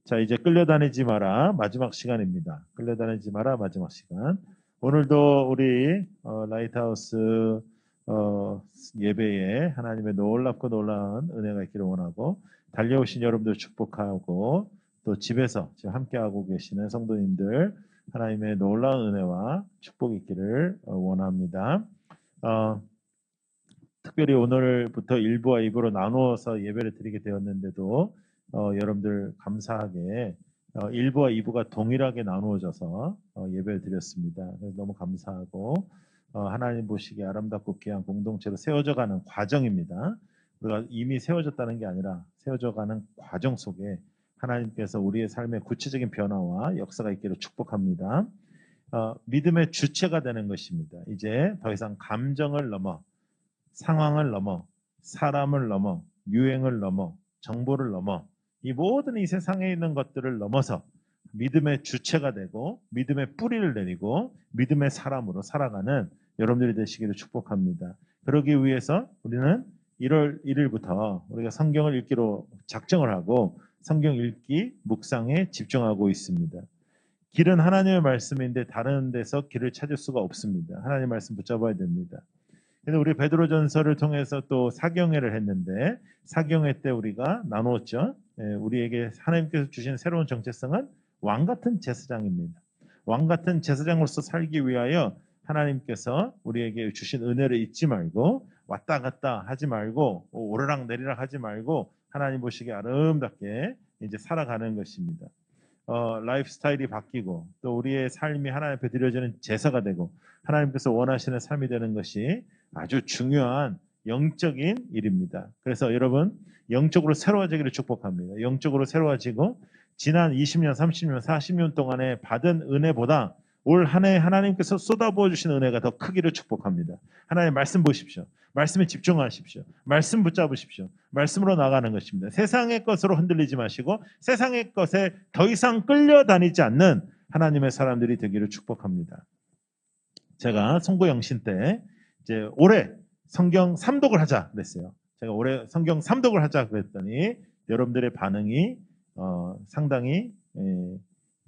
자, 이제 끌려다니지 마라. 마지막 시간입니다. 끌려다니지 마라. 마지막 시간. 오늘도 우리 라이트하우스 예배에 하나님의 놀랍고 놀라운 은혜가 있기를 원하고, 달려오신 여러분들 축복하고, 또 집에서 지금 함께하고 계시는 성도님들 하나님의 놀라운 은혜와 축복이 있기를 원합니다. 어, 특별히 오늘부터 1부와 2부로 나누어서 예배를 드리게 되었는데도 여러분들 감사하게 1부와 2부가 동일하게 나누어져서 예배를 드렸습니다. 그래서 너무 감사하고, 하나님 보시기에 아름답고 귀한 공동체로 세워져가는 과정입니다. 우리가 이미 세워졌다는 게 아니라 세워져가는 과정 속에 하나님께서 우리의 삶의 구체적인 변화와 역사가 있기를 축복합니다. 믿음의 주체가 되는 것입니다. 이제 더 이상 감정을 넘어, 상황을 넘어, 사람을 넘어, 유행을 넘어, 정보를 넘어, 이 모든 이 세상에 있는 것들을 넘어서 믿음의 주체가 되고 믿음의 뿌리를 내리고 믿음의 사람으로 살아가는 여러분들이 되시기를 축복합니다. 그러기 위해서 우리는 1월 1일부터 우리가 성경을 읽기로 작정을 하고 성경 읽기, 묵상에 집중하고 있습니다. 길은 하나님의 말씀인데 다른 데서 길을 찾을 수가 없습니다. 하나님의 말씀 붙잡아야 됩니다. 그래서 우리 베드로전서를 통해서 또 사경회를 했는데, 사경회 때 우리가 나누었죠. 우리에게 하나님께서 주신 새로운 정체성은 왕 같은 제사장입니다. 왕 같은 제사장으로서 살기 위하여 하나님께서 우리에게 주신 은혜를 잊지 말고, 왔다 갔다 하지 말고, 오르락 내리락 하지 말고 하나님 보시기에 아름답게 이제 살아가는 것입니다. 라이프 스타일이 바뀌고 또 우리의 삶이 하나님 앞에 드려지는 제사가 되고 하나님께서 원하시는 삶이 되는 것이 아주 중요한 영적인 일입니다. 그래서 여러분, 영적으로 새로워지기를 축복합니다. 영적으로 새로워지고 지난 20년, 30년, 40년 동안에 받은 은혜보다 올 한 해 하나님께서 쏟아부어 주신 은혜가 더 크기를 축복합니다. 하나님 말씀 보십시오. 말씀에 집중하십시오. 말씀 붙잡으십시오. 말씀으로 나가는 것입니다. 세상의 것으로 흔들리지 마시고 세상의 것에 더 이상 끌려다니지 않는 하나님의 사람들이 되기를 축복합니다. 제가 송구영신 때 이제 올해 성경 3독을 하자 그랬어요. 제가 올해 성경 3독을 하자 그랬더니 여러분들의 반응이 상당히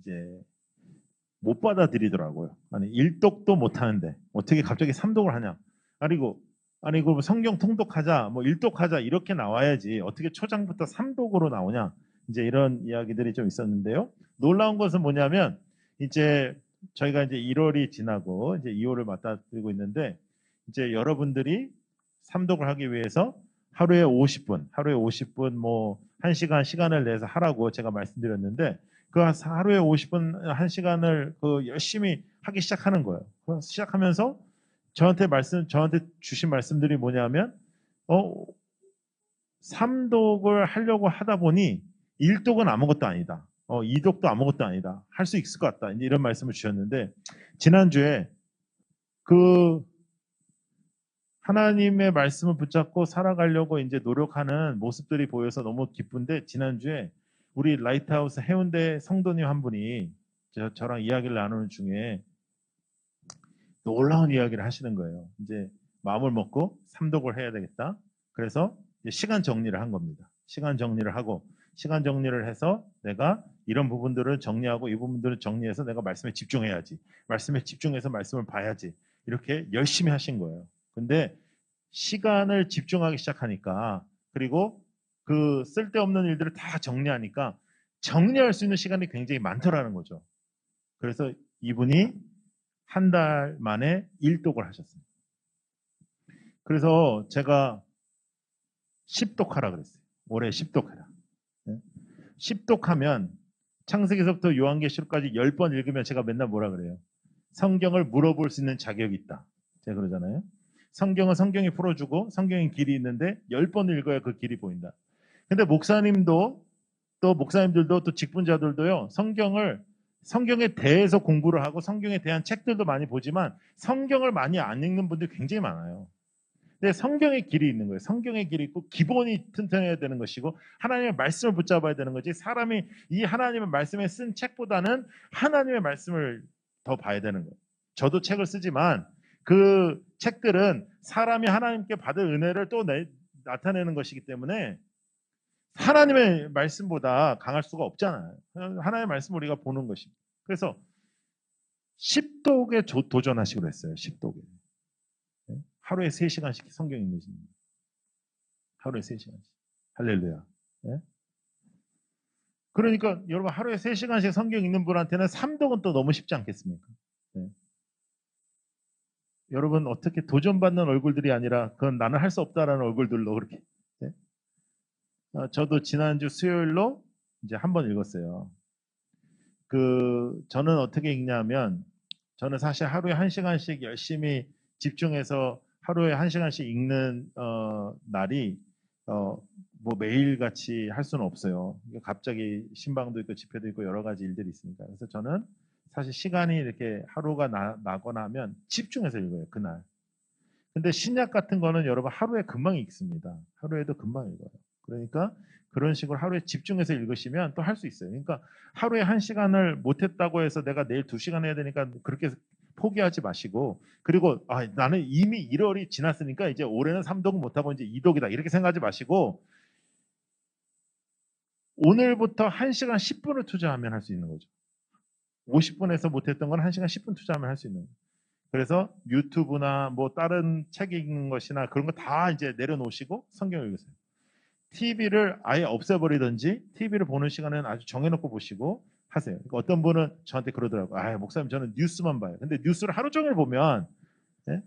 이제 못 받아들이더라고요. 아니 1독도 못 하는데 어떻게 갑자기 3독을 하냐? 아니고 성경 통독하자, 뭐 1독하자 이렇게 나와야지 어떻게 초장부터 3독으로 나오냐? 이제 이런 이야기들이 좀 있었는데요. 놀라운 것은 뭐냐면 이제 저희가 이제 1월이 지나고 이제 2월을 맞닥뜨리고 있는데 이제 여러분들이 3독을 하기 위해서 하루에 50분 뭐 1시간 시간을 내서 하라고 제가 말씀드렸는데 그 하루에 50분 1시간을 그 열심히 하기 시작하는 거예요. 시작하면서 저한테 주신 말씀들이 뭐냐면 3독을 하려고 하다 보니 1독은 아무것도 아니다. 2독도 아무것도 아니다. 할 수 있을 것 같다. 이제 이런 말씀을 주셨는데 지난주에 그 하나님의 말씀을 붙잡고 살아가려고 이제 노력하는 모습들이 보여서 너무 기쁜데 지난주에 우리 라이트하우스 해운대 성도님 한 분이 저랑 이야기를 나누는 중에 놀라운 이야기를 하시는 거예요. 이제 마음을 먹고 3독을 해야 되겠다. 그래서 이제 시간 정리를 한 겁니다. 시간 정리를 하고 시간 정리를 해서 내가 이런 부분들을 정리하고 이 부분들을 정리해서 내가 말씀에 집중해야지. 말씀에 집중해서 말씀을 봐야지. 이렇게 열심히 하신 거예요. 근데 시간을 집중하기 시작하니까 그리고 그 쓸데없는 일들을 다 정리하니까 정리할 수 있는 시간이 굉장히 많더라는 거죠. 그래서 이분이 한 달 만에 1독을 하셨습니다. 그래서 제가 10독하라 그랬어요. 올해 10독하라. 10독하면 창세기서부터 요한계시록까지 10번 읽으면 제가 맨날 뭐라 그래요? 성경을 물어볼 수 있는 자격이 있다. 제가 그러잖아요. 성경은 성경이 풀어주고 성경의 길이 있는데 10번 읽어야 그 길이 보인다. 근데 목사님들도 또 직분자들도요. 성경에 대해서 공부를 하고 성경에 대한 책들도 많이 보지만 성경을 많이 안 읽는 분들 굉장히 많아요. 근데 성경의 길이 있는 거예요. 성경의 길이 있고 기본이 튼튼해야 되는 것이고 하나님의 말씀을 붙잡아야 되는 거지 사람이 이 하나님의 말씀에 쓴 책보다는 하나님의 말씀을 더 봐야 되는 거예요. 저도 책을 쓰지만 그 책들은 사람이 하나님께 받을 은혜를 또 나타내는 것이기 때문에 하나님의 말씀보다 강할 수가 없잖아요. 하나님의 말씀 우리가 보는 것입니다. 그래서 십독에 도전하시기로 했어요. 십독에. 하루에 3시간씩 성경 읽는 겁니다. 하루에 3시간씩. 할렐루야. 예? 그러니까 여러분 하루에 3시간씩 성경 읽는 분한테는 3독은 또 너무 쉽지 않겠습니까? 예. 여러분 어떻게 도전받는 얼굴들이 아니라 그건 나는 할 수 없다라는 얼굴들로 그렇게. 예? 저도 지난주 수요일로 이제 한 번 읽었어요. 저는 어떻게 읽냐면 저는 사실 하루에 1시간씩 열심히 집중해서 하루에 1시간씩 읽는 날이 뭐 매일같이 할 수는 없어요. 갑자기 신방도 있고 집회도 있고 여러 가지 일들이 있으니까. 그래서 저는 사실 시간이 이렇게 하루가 나거나 하면 집중해서 읽어요. 그날. 근데 신약 같은 거는 여러분 하루에 금방 읽습니다. 하루에도 금방 읽어요. 그러니까 그런 식으로 하루에 집중해서 읽으시면 또 할 수 있어요. 그러니까 하루에 1시간을 못했다고 해서 내가 내일 2시간 해야 되니까 그렇게 포기하지 마시고, 그리고 나는 이미 1월이 지났으니까 이제 올해는 3독 못하고 이제 2독이다 이렇게 생각하지 마시고 오늘부터 1시간 10분을 투자하면 할 수 있는 거죠. 50분에서 못했던 건 1시간 10분 투자하면 할 수 있는 거죠. 그래서 유튜브나 뭐 다른 책 읽는 것이나 그런 거 다 이제 내려놓으시고 성경을 읽으세요. TV를 아예 없애버리든지 TV를 보는 시간은 아주 정해놓고 보시고 하세요. 그러니까 어떤 분은 저한테 그러더라고요. 목사님 저는 뉴스만 봐요. 근데 뉴스를 하루 종일 보면 예?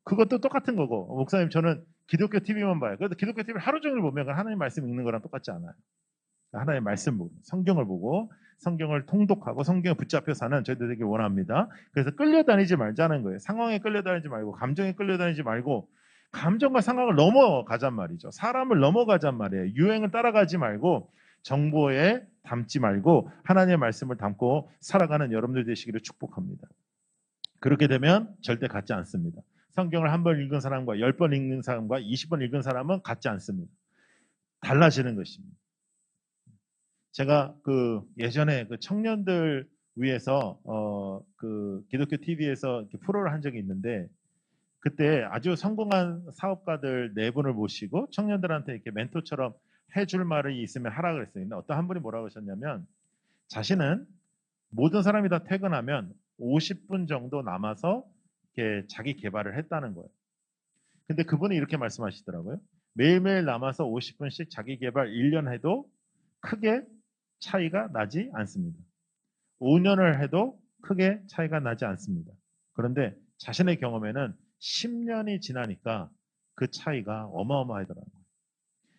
그것도 똑같은 거고, 목사님 저는 기독교 TV만 봐요. 그래도 기독교 TV를 하루 종일 보면 하나님 말씀 읽는 거랑 똑같지 않아요. 하나님의 말씀 보고 성경을 보고 성경을 통독하고 성경에 붙잡혀 사는 저희들 되게 원합니다. 그래서 끌려다니지 말자는 거예요. 상황에 끌려다니지 말고 감정에 끌려다니지 말고 감정과 상황을 넘어가잔 말이죠. 사람을 넘어가잔 말이에요. 유행을 따라가지 말고 정보에 담지 말고 하나님의 말씀을 담고 살아가는 여러분들 되시기를 축복합니다. 그렇게 되면 절대 같지 않습니다. 성경을 한 번 읽은 사람과 10번 읽는 사람과 20번 읽은 사람은 같지 않습니다. 달라지는 것입니다. 제가 예전에 청년들 위해서 기독교 TV에서 프로를 한 적이 있는데, 그때 아주 성공한 사업가들 4분을 모시고 청년들한테 이렇게 멘토처럼 해줄 말이 있으면 하라 그랬어요. 근데 어떤 한 분이 뭐라고 하셨냐면, 자신은 모든 사람이 다 퇴근하면 50분 정도 남아서 이렇게 자기 개발을 했다는 거예요. 근데 그분이 이렇게 말씀하시더라고요. 매일매일 남아서 50분씩 자기 개발 1년 해도 크게 차이가 나지 않습니다. 5년을 해도 크게 차이가 나지 않습니다. 그런데 자신의 경험에는 10년이 지나니까 그 차이가 어마어마하더라고요.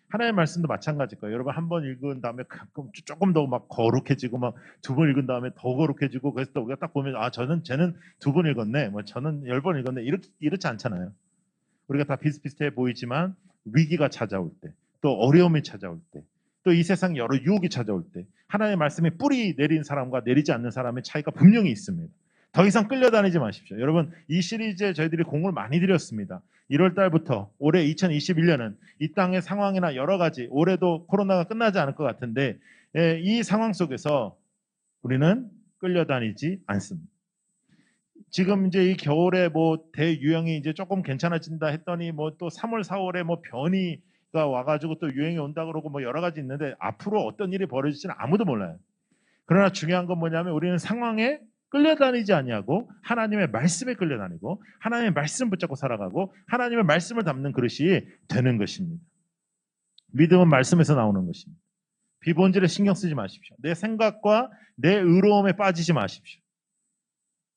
하나님의 말씀도 마찬가지일 거예요. 여러분 한 번 읽은 다음에 가끔 조금 더 막 거룩해지고 막 2번 읽은 다음에 더 거룩해지고, 그래서 또 우리가 딱 보면 쟤는 2번 읽었네, 뭐 저는 10번 읽었네, 이렇지 않잖아요. 우리가 다 비슷비슷해 보이지만 위기가 찾아올 때, 또 어려움이 찾아올 때, 또 이 세상 여러 유혹이 찾아올 때 하나님의 말씀에 뿌리 내린 사람과 내리지 않는 사람의 차이가 분명히 있습니다. 더 이상 끌려다니지 마십시오. 여러분 이 시리즈에 저희들이 공을 많이 들였습니다. 1월 달부터 올해 2021년은 이 땅의 상황이나 여러 가지, 올해도 코로나가 끝나지 않을 것 같은데 이 상황 속에서 우리는 끌려다니지 않습니다. 지금 이제 이 겨울에 뭐 대유행이 이제 조금 괜찮아진다 했더니 뭐 또 3월, 4월에 뭐 변이가 와가지고 또 유행이 온다 그러고 뭐 여러 가지 있는데 앞으로 어떤 일이 벌어질지는 아무도 몰라요. 그러나 중요한 건 뭐냐면 우리는 상황에 끌려다니지 아니하고 하나님의 말씀에 끌려다니고 하나님의 말씀 붙잡고 살아가고 하나님의 말씀을 담는 그릇이 되는 것입니다. 믿음은 말씀에서 나오는 것입니다. 비본질에 신경 쓰지 마십시오. 내 생각과 내 의로움에 빠지지 마십시오.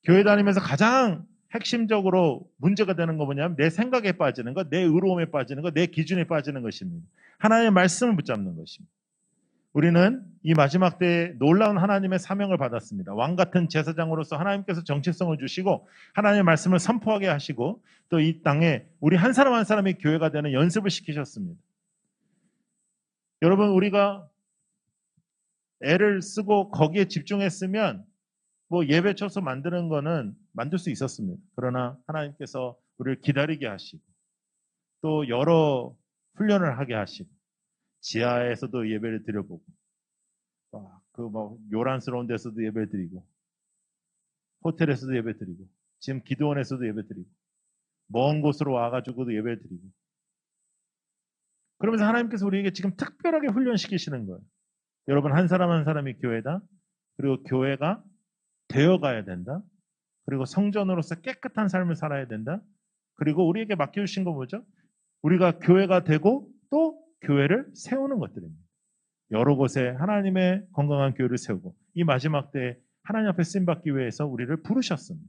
교회 다니면서 가장 핵심적으로 문제가 되는 거 뭐냐면 내 생각에 빠지는 것, 내 의로움에 빠지는 것, 내 기준에 빠지는 것입니다. 하나님의 말씀을 붙잡는 것입니다. 우리는 이 마지막 때에 놀라운 하나님의 사명을 받았습니다. 왕 같은 제사장으로서 하나님께서 정체성을 주시고 하나님의 말씀을 선포하게 하시고 또 이 땅에 우리 한 사람 한 사람이 교회가 되는 연습을 시키셨습니다. 여러분 우리가 애를 쓰고 거기에 집중했으면 뭐 예배 쳐서 만드는 거는 만들 수 있었습니다. 그러나 하나님께서 우리를 기다리게 하시고 또 여러 훈련을 하게 하시고 지하에서도 예배를 드려보고 뭐 요란스러운 데서도 예배 드리고 호텔에서도 예배 드리고 지금 기도원에서도 예배 드리고 먼 곳으로 와가지고도 예배 드리고 그러면서 하나님께서 우리에게 지금 특별하게 훈련시키시는 거예요. 여러분, 한 사람 한 사람이 교회다. 그리고 교회가 되어가야 된다. 그리고 성전으로서 깨끗한 삶을 살아야 된다. 그리고 우리에게 맡겨주신 거 뭐죠? 우리가 교회가 되고 또 교회를 세우는 것들입니다. 여러 곳에 하나님의 건강한 교회를 세우고 이 마지막 때에 하나님 앞에 쓰임받기 위해서 우리를 부르셨습니다.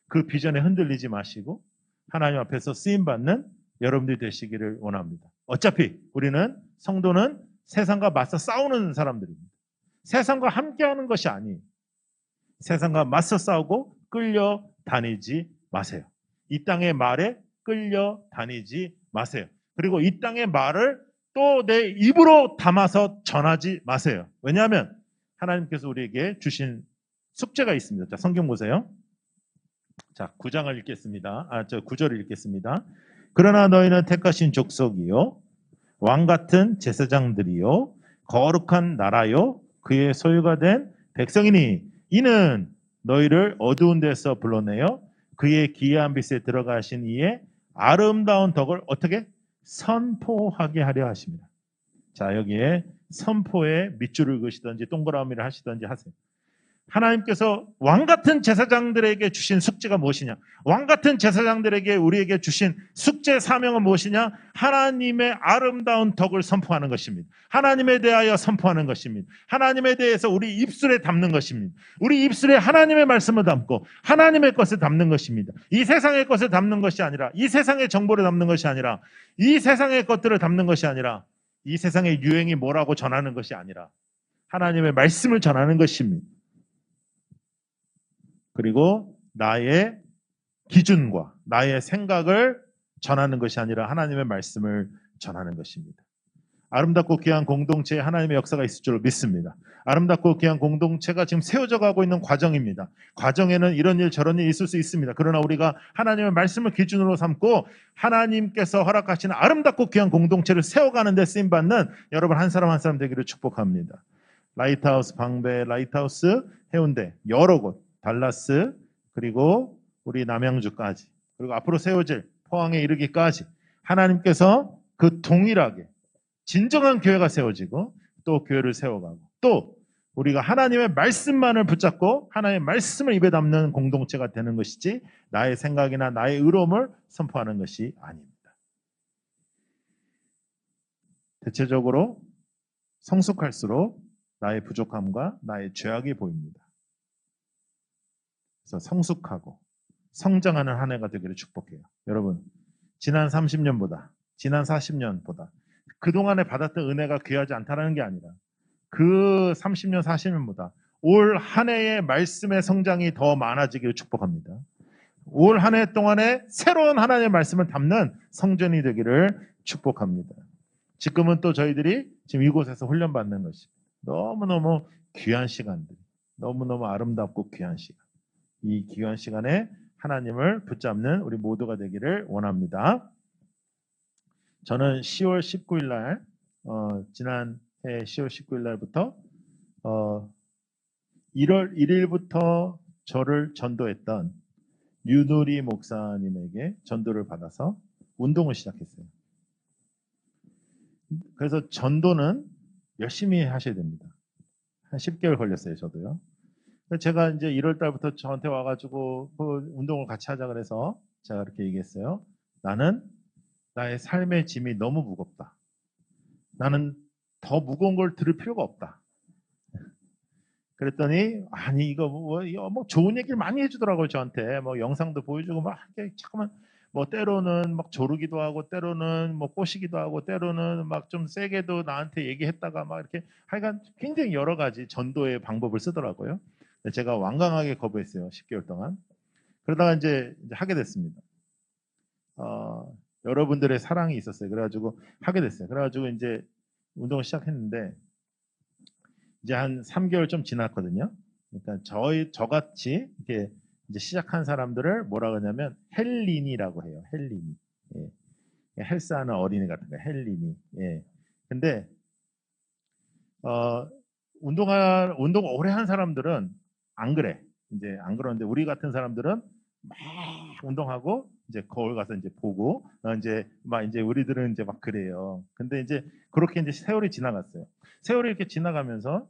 그 비전에 흔들리지 마시고 하나님 앞에서 쓰임받는 여러분들이 되시기를 원합니다. 어차피 우리는 성도는 세상과 맞서 싸우는 사람들입니다. 세상과 함께하는 것이 아니에요. 세상과 맞서 싸우고 끌려다니지 마세요. 이 땅의 말에 끌려다니지 마세요. 그리고 이 땅의 말을 또 내 입으로 담아서 전하지 마세요. 왜냐하면 하나님께서 우리에게 주신 숙제가 있습니다. 자, 성경 보세요. 자, 9장을 읽겠습니다. 9절을 읽겠습니다. 그러나 너희는 택하신 족속이요 왕 같은 제사장들이요 거룩한 나라요 그의 소유가 된 백성이니 이는 너희를 어두운 데서 불러내어 그의 기이한 빛에 들어가신 이의 아름다운 덕을 어떻게 선포하게 하려 하십니다. 자, 여기에 선포에 밑줄을 그으시든지 동그라미를 하시든지 하세요. 하나님께서 왕같은 제사장들에게 주신 숙제가 무엇이냐? 왕같은 제사장들에게 우리에게 주신 숙제 사명은 무엇이냐? 하나님의 아름다운 덕을 선포하는 것입니다. 하나님에 대하여 선포하는 것입니다. 하나님에 대해서 우리 입술에 담는 것입니다. 우리 입술에 하나님의 말씀을 담고 하나님의 것을 담는 것입니다. 이 세상의 것을 담는 것이 아니라 이 세상의 정보를 담는 것이 아니라 이 세상의 것들을 담는 것이 아니라 이 세상의 유행이 뭐라고 전하는 것이 아니라 하나님의 말씀을 전하는 것입니다. 그리고 나의 기준과 나의 생각을 전하는 것이 아니라 하나님의 말씀을 전하는 것입니다. 아름답고 귀한 공동체에 하나님의 역사가 있을 줄 믿습니다. 아름답고 귀한 공동체가 지금 세워져 가고 있는 과정입니다. 과정에는 이런 일 저런 일 있을 수 있습니다. 그러나 우리가 하나님의 말씀을 기준으로 삼고 하나님께서 허락하시는 아름답고 귀한 공동체를 세워가는 데 쓰임받는 여러분 한 사람 한 사람 되기를 축복합니다. 라이트하우스 방배, 라이트하우스 해운대 여러 곳 달라스 그리고 우리 남양주까지 그리고 앞으로 세워질 포항에 이르기까지 하나님께서 그 동일하게 진정한 교회가 세워지고 또 교회를 세워가고 또 우리가 하나님의 말씀만을 붙잡고 하나님의 말씀을 입에 담는 공동체가 되는 것이지 나의 생각이나 나의 의로움을 선포하는 것이 아닙니다. 대체적으로 성숙할수록 나의 부족함과 나의 죄악이 보입니다. 그래서 성숙하고 성장하는 한 해가 되기를 축복해요. 여러분, 지난 30년보다 지난 40년보다 그동안에 받았던 은혜가 귀하지 않다는 게 아니라 그 30년 40년보다 올 한 해의 말씀의 성장이 더 많아지기를 축복합니다. 올 한 해 동안에 새로운 하나님의 말씀을 담는 성전이 되기를 축복합니다. 지금은 또 저희들이 지금 이곳에서 훈련받는 것입니다. 너무너무 귀한 시간들, 너무너무 아름답고 귀한 시간. 이 귀한 시간에 하나님을 붙잡는 우리 모두가 되기를 원합니다. 저는 10월 19일 날 지난해 10월 19일 날부터 1월 1일부터 저를 전도했던 유누리 목사님에게 전도를 받아서 운동을 시작했어요. 그래서 전도는 열심히 하셔야 됩니다. 한 10개월 걸렸어요, 저도요. 제가 이제 1월 달부터 저한테 와가지고 그 운동을 같이 하자 그래서 제가 그렇게 얘기했어요. 나는 나의 삶의 짐이 너무 무겁다. 나는 더 무거운 걸 들을 필요가 없다. 그랬더니 아니 이거 뭐 좋은 얘기를 많이 해주더라고요 저한테. 뭐 영상도 보여주고 막 자꾸만 뭐 때로는 막 조르기도 하고 때로는 뭐 꼬시기도 하고 때로는 막 좀 세게도 나한테 얘기했다가 막 이렇게 하여간 굉장히 여러 가지 전도의 방법을 쓰더라고요. 제가 완강하게 거부했어요 10개월 동안. 그러다가 이제 하게 됐습니다. 여러분들의 사랑이 있었어요. 그래가지고 하게 됐어요. 그래가지고 이제 운동을 시작했는데 이제 한 3개월 좀 지났거든요. 그러니까 저같이 이렇게 이제 시작한 사람들을 뭐라 그러냐면 헬린이라고 해요. 헬린이. 예. 헬스하는 어린이 같은 거 헬린이. 예. 근데 운동 오래 한 사람들은 안 그래. 이제 안 그러는데 우리 같은 사람들은 막 운동하고 이제 거울 가서 이제 보고 이제 막 이제 우리들은 이제 막 그래요. 근데 이제 그렇게 이제 세월이 지나갔어요. 세월이 이렇게 지나가면서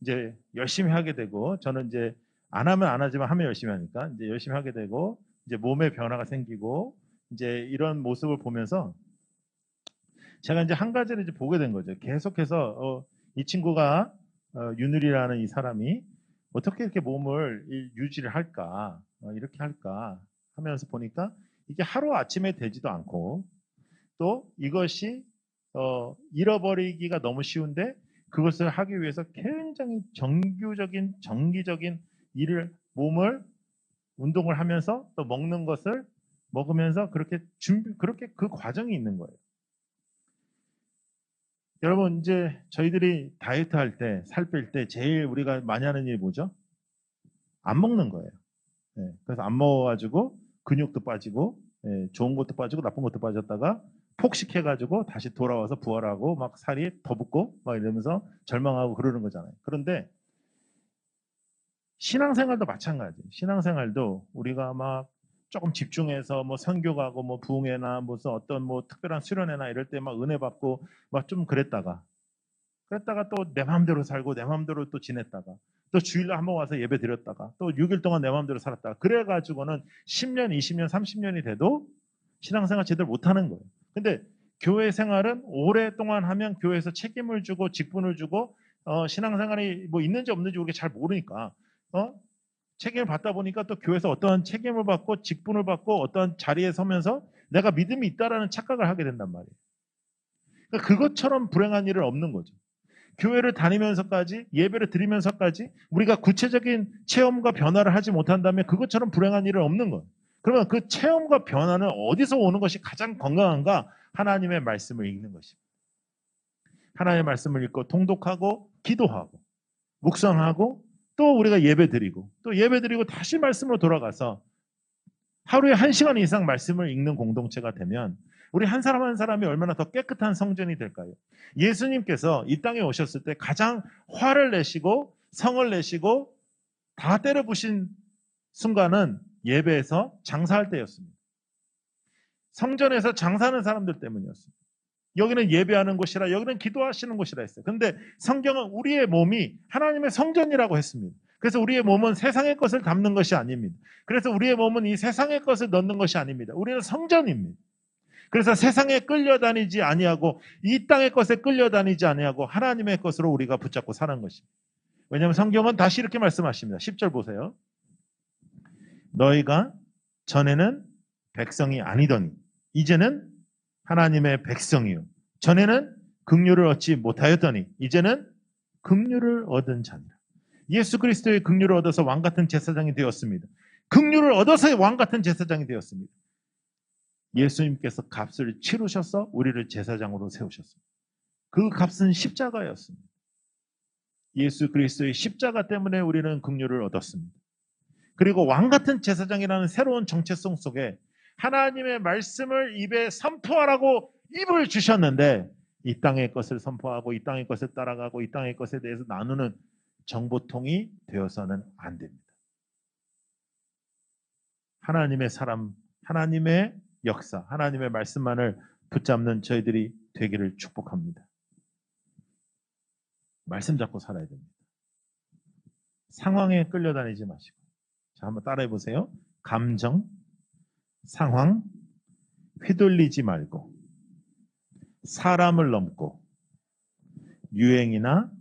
이제 열심히 하게 되고 저는 이제 안 하면 안 하지만 하면 열심히 하니까 이제 열심히 하게 되고 이제 몸에 변화가 생기고 이제 이런 모습을 보면서 제가 이제 한 가지를 이제 보게 된 거죠. 계속해서 이 친구가 윤율이라는 이 사람이 어떻게 이렇게 몸을 유지를 할까, 이렇게 할까 하면서 보니까 이게 하루 아침에 되지도 않고 또 이것이 잃어버리기가 너무 쉬운데 그것을 하기 위해서 굉장히 정기적인 일을 몸을 운동을 하면서 또 먹는 것을 먹으면서 그렇게 그 과정이 있는 거예요. 여러분 이제 저희들이 다이어트 할 때, 살 뺄 때 제일 우리가 많이 하는 일이 뭐죠? 안 먹는 거예요. 예, 그래서 안 먹어가지고 근육도 빠지고 좋은 것도 빠지고 나쁜 것도 빠졌다가 폭식해가지고 다시 돌아와서 부활하고 막 살이 더 붙고 막 이러면서 절망하고 그러는 거잖아요. 그런데 신앙생활도 마찬가지. 신앙생활도 우리가 막 조금 집중해서 뭐 선교 가고 뭐 부흥회나 무슨 어떤 뭐 특별한 수련회나 이럴 때 막 은혜 받고 막 좀 그랬다가 또 내 마음대로 살고 내 마음대로 또 지냈다가 또 주일날 한번 와서 예배 드렸다가 또 6일 동안 내 마음대로 살았다가 그래가지고는 10년, 20년, 30년이 돼도 신앙생활 제대로 못하는 거예요. 근데 교회 생활은 오랫동안 하면 교회에서 책임을 주고 직분을 주고 신앙생활이 뭐 있는지 없는지 우리가 잘 모르니까 책임을 받다 보니까 또 교회에서 어떠한 책임을 받고 직분을 받고 어떠한 자리에 서면서 내가 믿음이 있다라는 착각을 하게 된단 말이에요. 그러니까 그것처럼 불행한 일은 없는 거죠. 교회를 다니면서까지 예배를 드리면서까지 우리가 구체적인 체험과 변화를 하지 못한다면 그것처럼 불행한 일은 없는 거예요. 그러면 그 체험과 변화는 어디서 오는 것이 가장 건강한가? 하나님의 말씀을 읽는 것입니다. 하나님의 말씀을 읽고 통독하고 기도하고 묵상하고 또 우리가 예배 드리고 또 예배 드리고 다시 말씀으로 돌아가서 하루에 1시간 이상 말씀을 읽는 공동체가 되면 우리 한 사람 한 사람이 얼마나 더 깨끗한 성전이 될까요? 예수님께서 이 땅에 오셨을 때 가장 화를 내시고 성을 내시고 다 때려부신 순간은 예배에서 장사할 때였습니다. 성전에서 장사하는 사람들 때문이었습니다. 여기는 예배하는 곳이라 여기는 기도하시는 곳이라 했어요. 그런데 성경은 우리의 몸이 하나님의 성전이라고 했습니다. 그래서 우리의 몸은 세상의 것을 담는 것이 아닙니다. 그래서 우리의 몸은 이 세상의 것을 넣는 것이 아닙니다. 우리는 성전입니다. 그래서 세상에 끌려다니지 아니하고 이 땅의 것에 끌려다니지 아니하고 하나님의 것으로 우리가 붙잡고 사는 것입니다. 왜냐하면 성경은 다시 이렇게 말씀하십니다. 10절 보세요. 너희가 전에는 백성이 아니더니 이제는 하나님의 백성이요. 전에는 긍휼을 얻지 못하였더니 이제는 긍휼을 얻은 자니라. 예수 그리스도의 긍휼을 얻어서 왕 같은 제사장이 되었습니다. 긍휼을 얻어서 왕 같은 제사장이 되었습니다. 예수님께서 값을 치르셔서 우리를 제사장으로 세우셨습니다. 그 값은 십자가였습니다. 예수 그리스도의 십자가 때문에 우리는 긍휼을 얻었습니다. 그리고 왕 같은 제사장이라는 새로운 정체성 속에 하나님의 말씀을 입에 선포하라고 입을 주셨는데 이 땅의 것을 선포하고 이 땅의 것을 따라가고 이 땅의 것에 대해서 나누는 정보통이 되어서는 안 됩니다. 하나님의 사람, 하나님의 역사, 하나님의 말씀만을 붙잡는 저희들이 되기를 축복합니다. 말씀 잡고 살아야 됩니다. 상황에 끌려다니지 마시고. 자, 한번 따라해 보세요. 감정, 상황, 휘둘리지 말고 사람을 넘고 유행이나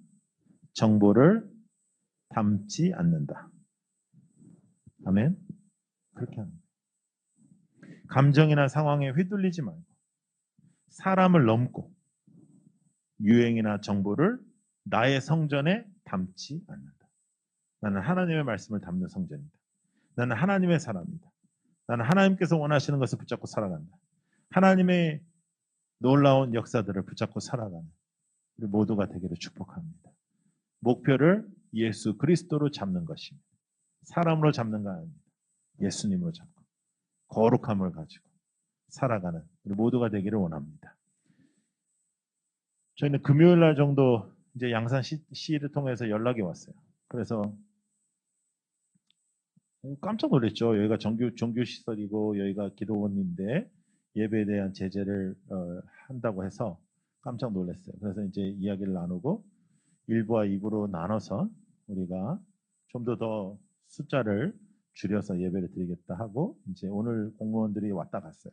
정보를 담지 않는다. 아멘. 그렇게 합니다. 감정이나 상황에 휘둘리지 말고 사람을 넘고 유행이나 정보를 나의 성전에 담지 않는다. 나는 하나님의 말씀을 담는 성전이다. 나는 하나님의 사람이다. 나는 하나님께서 원하시는 것을 붙잡고 살아간다. 하나님의 놀라운 역사들을 붙잡고 살아가는 우리 모두가 되기를 축복합니다. 목표를 예수 그리스도로 잡는 것입니다. 사람으로 잡는 거 아닙니다. 예수님으로 잡고 거룩함을 가지고 살아가는 우리 모두가 되기를 원합니다. 저희는 금요일 날 정도 이제 양산 시를 통해서 연락이 왔어요. 그래서 깜짝 놀랐죠. 여기가 종교 시설이고 여기가 기도원인데 예배에 대한 제재를 한다고 해서 깜짝 놀랐어요. 그래서 이제 이야기를 나누고 1부와 2부로 나눠서 우리가 좀 더 숫자를 줄여서 예배를 드리겠다 하고 이제 오늘 공무원들이 왔다 갔어요.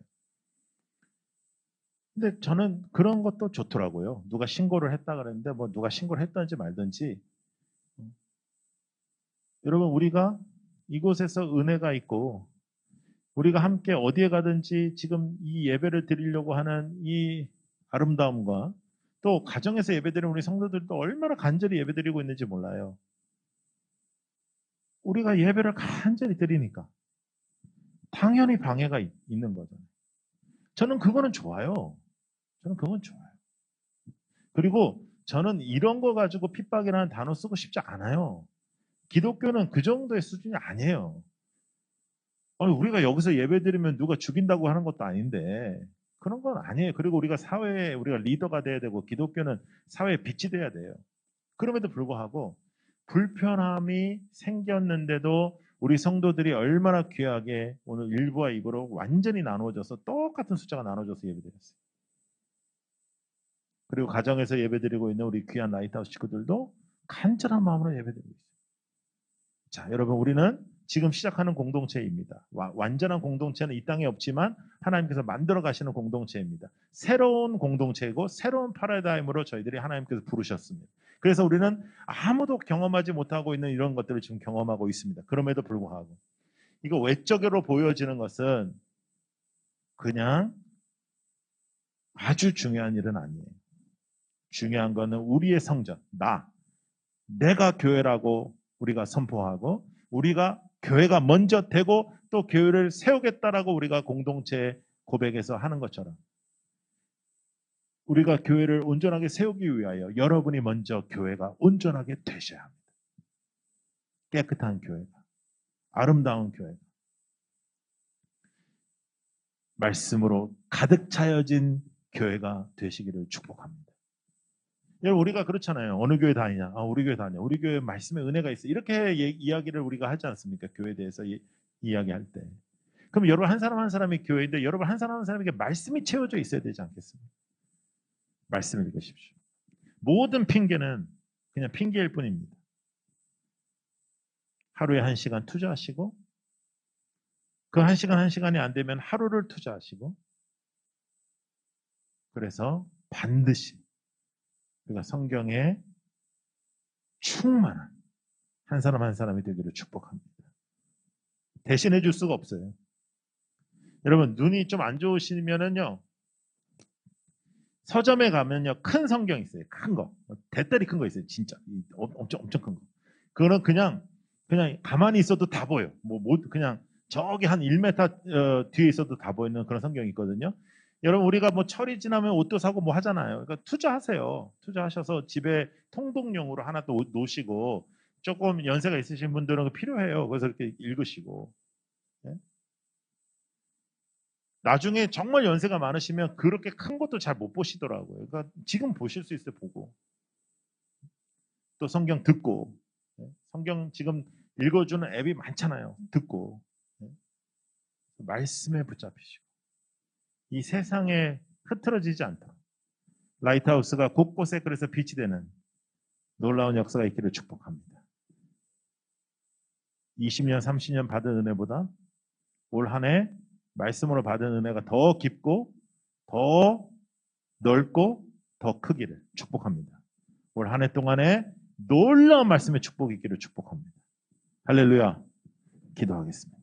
근데 저는 그런 것도 좋더라고요. 누가 신고를 했다 그랬는데 뭐 누가 신고를 했든지 말든지 여러분 우리가 이곳에서 은혜가 있고 우리가 함께 어디에 가든지 지금 이 예배를 드리려고 하는 이 아름다움과 또 가정에서 예배드리는 우리 성도들도 얼마나 간절히 예배드리고 있는지 몰라요. 우리가 예배를 간절히 드리니까 당연히 방해가 있는 거잖아요. 저는 그거는 좋아요. 저는 그건 좋아요. 그리고 저는 이런 거 가지고 핍박이라는 단어 쓰고 싶지 않아요. 기독교는 그 정도의 수준이 아니에요. 우리가 여기서 예배드리면 누가 죽인다고 하는 것도 아닌데 그런 건 아니에요. 그리고 우리가 사회에 우리가 리더가 돼야 되고 기독교는 사회에 빛이 돼야 돼요. 그럼에도 불구하고 불편함이 생겼는데도 우리 성도들이 얼마나 귀하게 오늘 1부와 2부로 완전히 나누어져서 똑같은 숫자가 나눠져서 예배드렸어요. 그리고 가정에서 예배드리고 있는 우리 귀한 라이트하우스 식구들도 간절한 마음으로 예배드리고 있어요. 자, 여러분 우리는 지금 시작하는 공동체입니다. 완전한 공동체는 이 땅에 없지만 하나님께서 만들어 가시는 공동체입니다. 새로운 공동체이고 새로운 패러다임으로 저희들이 하나님께서 부르셨습니다. 그래서 우리는 아무도 경험하지 못하고 있는 이런 것들을 지금 경험하고 있습니다. 그럼에도 불구하고 이거 외적으로 보여지는 것은 그냥 아주 중요한 일은 아니에요. 중요한 거는 우리의 성전, 내가 교회라고 우리가 선포하고 우리가 교회가 먼저 되고 또 교회를 세우겠다라고 우리가 공동체 고백에서 하는 것처럼 우리가 교회를 온전하게 세우기 위하여 여러분이 먼저 교회가 온전하게 되셔야 합니다. 깨끗한 교회가, 아름다운 교회가, 말씀으로 가득 차여진 교회가 되시기를 축복합니다. 여러분 우리가 그렇잖아요. 어느 교회 다니냐? 우리 교회 다녀. 우리 교회 말씀에 은혜가 있어. 이렇게 이야기를 우리가 하지 않습니까? 교회에 대해서 이야기할 때. 그럼 여러분 한 사람 한 사람이 교회인데 여러분 한 사람 한 사람에게 말씀이 채워져 있어야 되지 않겠습니까? 말씀을 읽으십시오. 모든 핑계는 그냥 핑계일 뿐입니다. 하루에 1시간 투자하시고 그 1시간이 안 되면 하루를 투자하시고 그래서 반드시 우리가 성경에 충만한 한 사람 한 사람이 되기를 축복합니다. 대신해 줄 수가 없어요. 여러분 눈이 좀 안 좋으시면은요 서점에 가면요 큰 성경 있어요. 큰 거, 대따리 큰 거 있어요. 진짜 엄청 큰 거. 그거는 그냥 가만히 있어도 다 보여. 그냥 저기 한 1m 뒤에 있어도 다 보이는 그런 성경이 있거든요. 여러분 우리가 뭐 철이 지나면 옷도 사고 뭐 하잖아요. 그러니까 투자하세요. 투자하셔서 집에 통독용으로 하나 또 놓으시고 조금 연세가 있으신 분들은 필요해요. 그래서 이렇게 읽으시고. 네? 나중에 정말 연세가 많으시면 그렇게 큰 것도 잘 못 보시더라고요. 그러니까 지금 보실 수 있어요. 보고. 또 성경 듣고. 네? 성경 지금 읽어주는 앱이 많잖아요. 듣고. 네? 말씀에 붙잡히시고. 이 세상에 흐트러지지 않다. 라이트하우스가 곳곳에 그래서 빛이 되는 놀라운 역사가 있기를 축복합니다. 20년, 30년 받은 은혜보다 올 한 해 말씀으로 받은 은혜가 더 깊고 더 넓고 더 크기를 축복합니다. 올 한 해 동안에 놀라운 말씀의 축복이 있기를 축복합니다. 할렐루야. 기도하겠습니다.